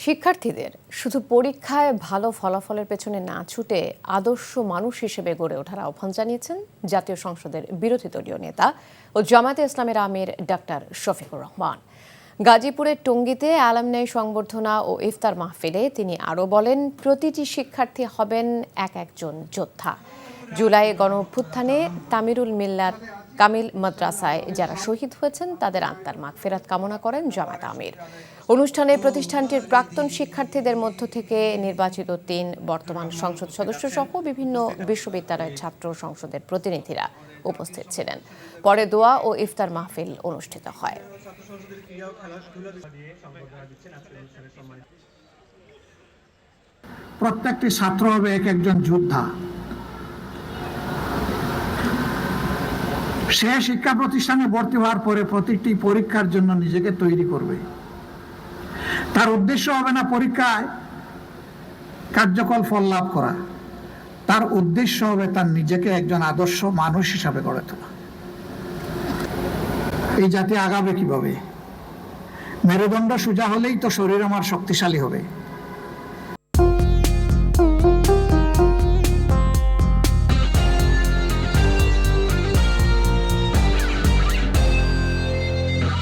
শিক্ষার্থীদের শুধু পরীক্ষায় ভালো ফলাফলের পেছনে না ছুটে আদর্শ মানুষ হিসেবে গড়ে ওঠার আহ্বান জানিয়েছেন জাতীয় সংসদের বিরোধী দলীয় নেতা ও জামায়াতে ইসলামের আমির ডাক্তার শফিকুর রহমান। গাজীপুরের টঙ্গীতে অ্যালামনাই সংবর্ধনা ও ইফতার মাহফিলে তিনি আরও বলেন, প্রতিটি শিক্ষার্থী হবেন এক একজন যোদ্ধা। জুলাই গণঅভ্যুত্থানে তামিরুল মিল্লাত কামিল মাদ্রাসায় যারা শহীদ হয়েছেন তাদের আত্মার মাগফিরাত কামনা করেন জামায়াত আমির। অনুষ্ঠানে প্রতিষ্ঠানটির প্রাক্তন শিক্ষার্থীদের মধ্য থেকে নির্বাচিত ৩ বর্তমান সংসদ সদস্য সহ বিভিন্ন বিশ্ববিদ্যালয়ের ছাত্র সংসদের প্রতিনিধিরা উপস্থিত ছিলেন। পরে দোয়া ও ইফতার মাহফিল অনুষ্ঠিত হয়। প্রত্যেকটি ছাত্র হবে এক একজন যোদ্ধা। সে শিক্ষা প্রতিষ্ঠানে ভর্তি হওয়ার পরে প্রতিটি পরীক্ষার জন্য নিজেকে তৈরি করবে। তার উদ্দেশ্য হবে না পরীক্ষায় কার্যকর ফল লাভ করা, তার উদ্দেশ্য হবে তার নিজেকে একজন আদর্শ মানুষ হিসাবে গড়ে তোলা। এই জাতি আগাবে কিভাবে? মেরুদণ্ড সোজা হলেই তো শরীর আমার শক্তিশালী হবে।